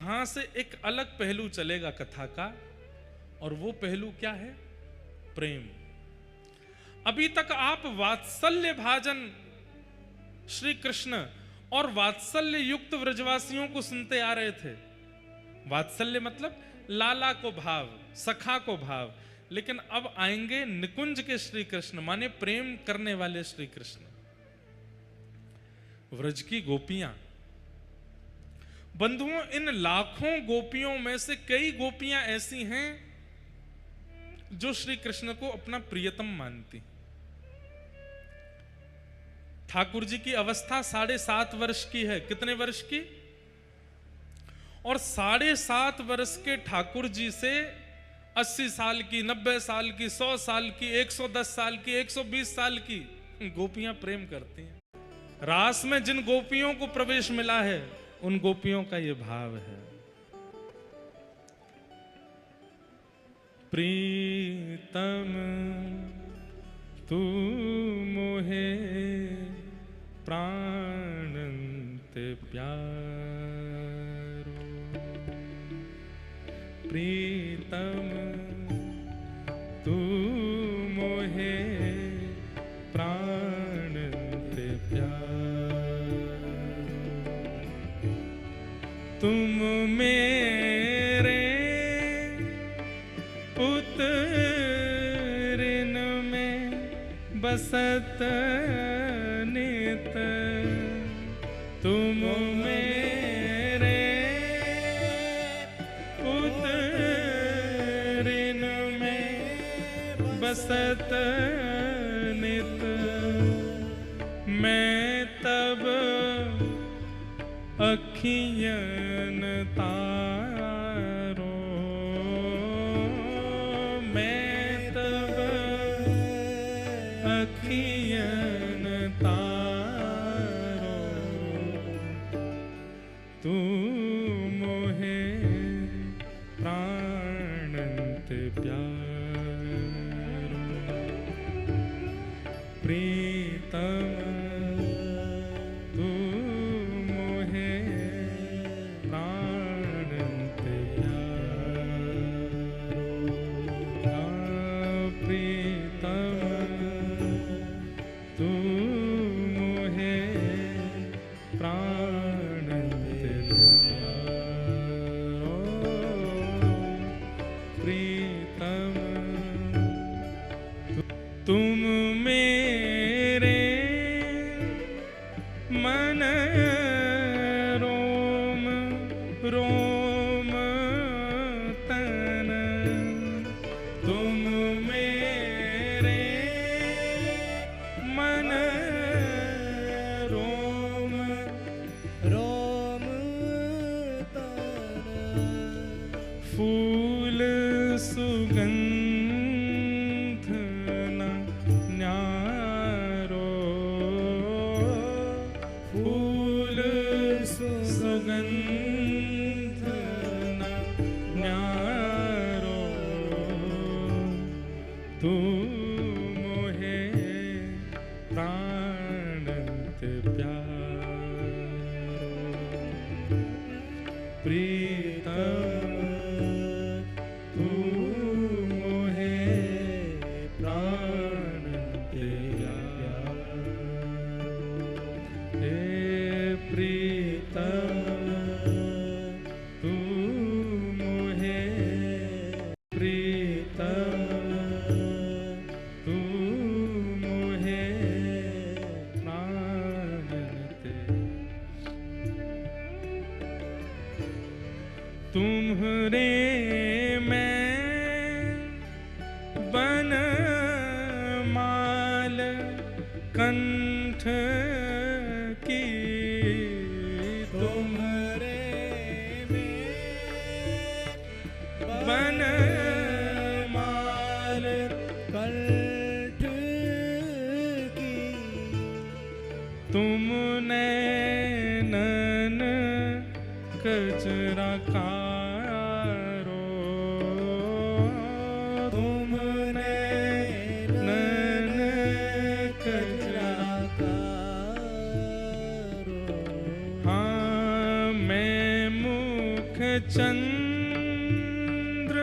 यहां से एक अलग पहलू चलेगा कथा का, और वो पहलू क्या है? प्रेम। अभी तक आप वात्सल्य भाजन श्री कृष्ण और वात्सल्य युक्त व्रजवासियों को सुनते आ रहे थे। वात्सल्य मतलब लाला को भाव, सखा को भाव। लेकिन अब आएंगे निकुंज के श्री कृष्ण, माने प्रेम करने वाले श्री कृष्ण। व्रज की गोपियां, बंधुओं, इन लाखों गोपियों में से कई गोपियां ऐसी हैं जो श्री कृष्ण को अपना प्रियतम मानती। ठाकुर जी की अवस्था 7.5 वर्ष की है। कितने वर्ष की? और 7.5 वर्ष के ठाकुर जी से 80 साल की, 90 साल की, 100 साल की, 110 साल की, 120 साल की गोपियां प्रेम करती हैं। रास में जिन गोपियों को प्रवेश मिला है, उन गोपियों का यह भाव है। प्रीतम तू मोहे प्राणंते प्यारो, प्रीतम तू मोहे प्राणंते प्यारो, तुम मेरे पुत्रिन में बसत नित, तुम मेरे पुत्रिन में बसत नित, मैं तब अखियन तारो, मैं तब अखियन तारो, तू मोहे प्राणंत प्यारो, प्रीतम तू मोहे प्राणंत प्यारो, प्रीतम तू मोहे प्राणंत प्यारो, प्रीतम तुम मेरे मन रोम रोम तन, तुम मेरे मन रोम रोम तन, फूल सुगंध न न्यारो, फूल सुगंध न न्यारो, तू मोहे प्राणंत प्यारो, प्रीतम तू मोहे प्राणंत प्यारो, हे प्रीतम तू मोहे, प्रीतम तू मोहे प्राणंत, तुम्हरे मैं बन माल कंठ की, तुम्हरे में बन माल कंठ की, तुमने नैनन कचरा कारो, तुमने नैनन कचरा कारो, हाँ मैं मुख मुख चंद्र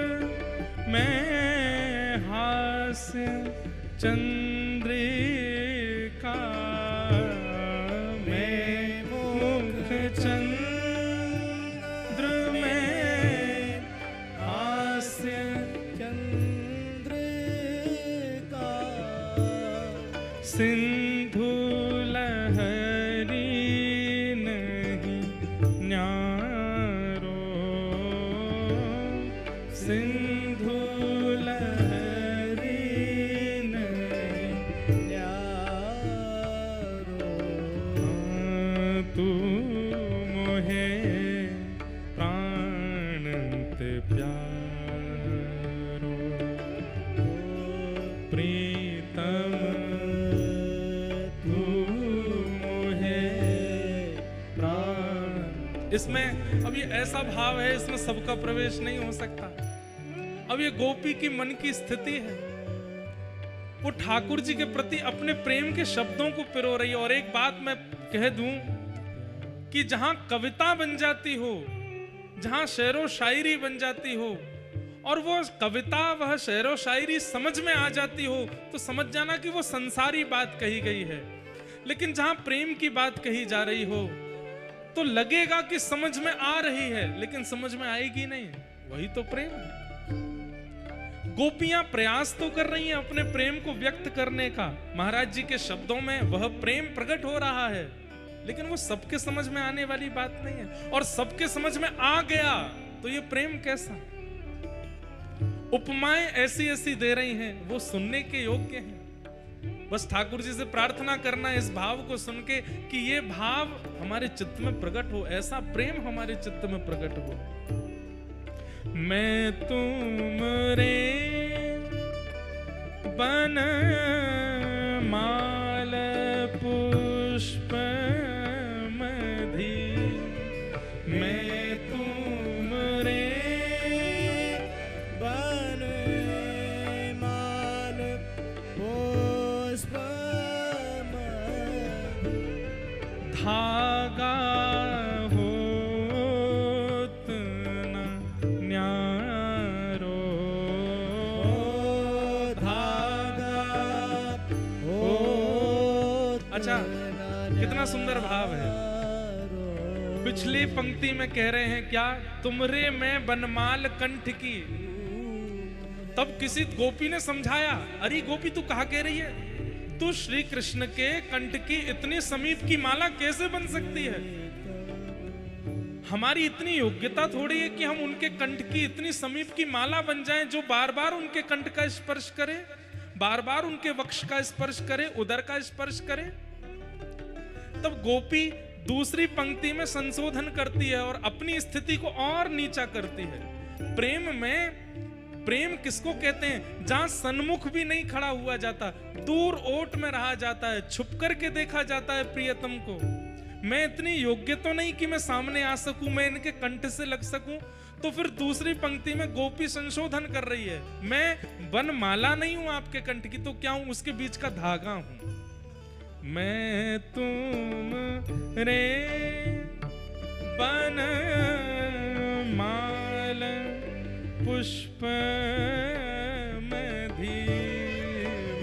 में हास्य चंद्रिका, मैं मुख चंद्र में हास्य चंद्रिका, सिंधु लहरी नहीं न्यारो, सिंधु लहरी नहीं न्यारो, तू मोहे प्राणंत प्यारो, प्रीतम तू मोहे प्राण। इसमें अब ये ऐसा भाव है, इसमें सबका प्रवेश नहीं हो सकता। अब ये गोपी की मन की स्थिति है, वो ठाकुर जी के प्रति अपने प्रेम के शब्दों को पिरो रही है। और एक बात मैं कह दूं कि जहां कविता बन जाती हो, जहां शेरो शायरी बन जाती हो, और वो कविता वह शेरो शायरी समझ में आ जाती हो, तो समझ जाना कि वो संसारी बात कही गई है। लेकिन जहां प्रेम की बात कही जा रही हो तो लगेगा कि समझ में आ रही है, लेकिन समझ में आएगी नहीं। वही तो प्रेम है। गोपियां प्रयास तो कर रही हैं अपने प्रेम को व्यक्त करने का, महाराज जी के शब्दों में वह प्रेम प्रकट हो रहा है, लेकिन वो सबके समझ में आने वाली बात नहीं है। और सबके समझ में आ गया तो ये प्रेम कैसा? उपमाएं ऐसी ऐसी दे रही हैं, वो सुनने के योग्य हैं। बस ठाकुर जी से प्रार्थना करना इस भाव को सुन के कि ये भाव हमारे चित्त में प्रकट हो, ऐसा प्रेम हमारे चित्त में प्रकट हो। मैं तुम रे बन माल पुष्प मधि, मैं तुम रे बन माल पुष्प मधि, धागा कितना सुंदर भाव है। पिछली पंक्ति में कह रहे हैं क्या, तुमरे में बनमाल कंठ की। तब किसी गोपी ने समझाया, अरे गोपी तू कहा कह रही है, तू श्री कृष्ण के कंठ की इतनी समीप की माला कैसे बन सकती है? हमारी इतनी योग्यता थोड़ी है कि हम उनके कंठ की इतनी समीप की माला बन जाएं जो बार बार उनके कंठ का स्पर्श करे, बार बार उनके वक्ष का स्पर्श करे, उदर का स्पर्श करे। तब गोपी दूसरी पंक्ति में संशोधन करती है और अपनी स्थिति को और नीचा करती है। प्रेम में, प्रेम किसको कहते हैं? जहां सन्मुख भी नहीं खड़ा हुआ जाता, दूर ओट में रहा जाता है, छुप करके देखा जाता है प्रियतम को। मैं इतनी योग्य तो नहीं कि मैं सामने आ सकूं, मैं इनके कंठ से लग सकूं। तो फिर दूसरी पंक्ति में गोपी संशोधन कर रही है, मैं बनमाला नहीं हूं आपके कंठ की, तो क्या हूं? उसके बीच का धागा हूं। मैं तुम रे बन माल पुष्प मधि,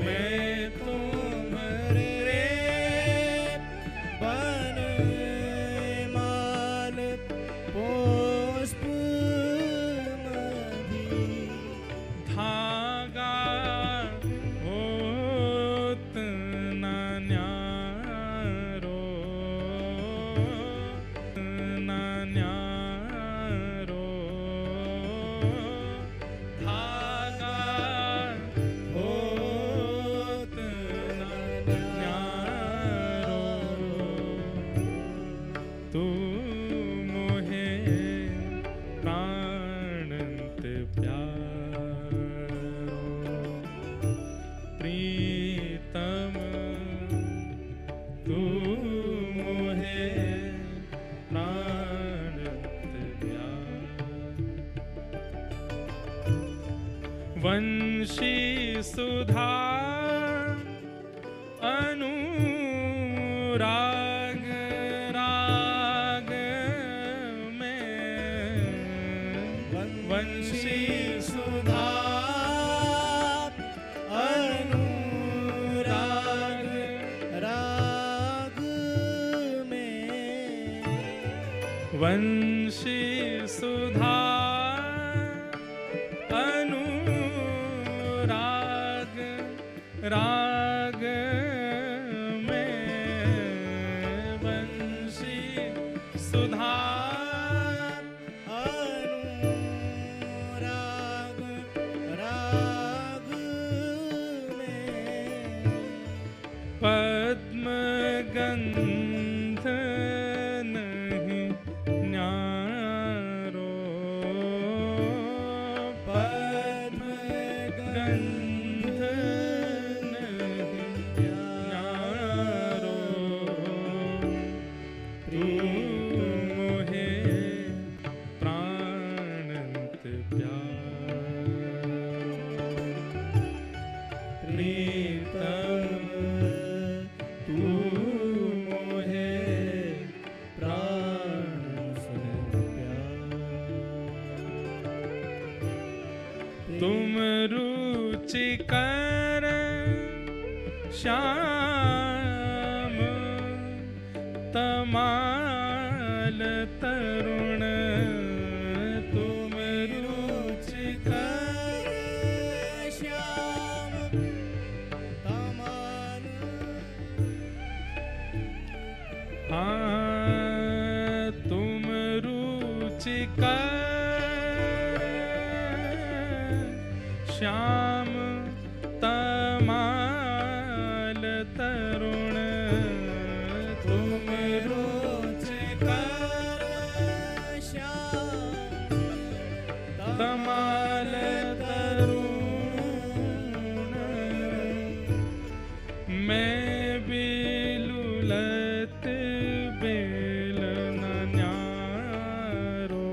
मैं तुम रे बन माल पुष्प मधि, धागा होत ना न्यारो, ना न्यारो, धागा होत ना न्यारो, तू मोहे प्राणंत प्यारो, प्रीतम तू मोहे प्राणंत प्यारो। वंशी सुधा अनुराग राग में, वंशी सुधा अनुराग राग में वंशी सुधा अनुराग राग में वंशी सुधा अनुराग राग में पद्म गंध नहीं न्यारो पद्म गंध नहीं न्यारो तू मोहे प्राणंत प्यारो प्रीतम तू मोहे प्राणंत प्यारो तुम रुचिकर श्याम तमाल तरुण तुम रुचिकर श्याम तमाल हाँ तुम रुचिकर श्याम तमाल तरुण तुम रुचिकर श्याम तमाल तरुण मैं बिलुलत बेल न न्यारो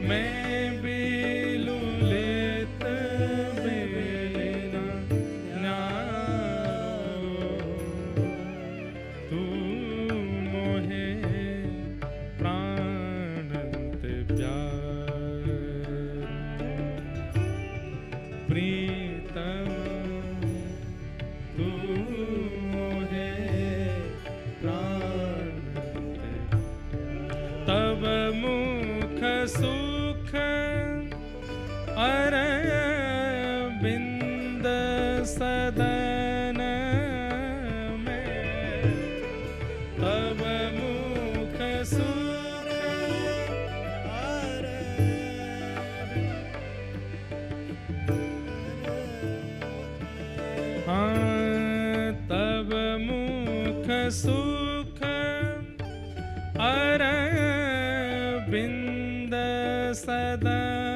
मैं बिलुलत बेल न न्यारो तू मोहे प्राणंत प्यारो प्रीतम तू मोहे प्राणंत तब मुख सुख अरविंद सदन में तब मुख सुख हाँ तब मुख सुख अरविंद सदन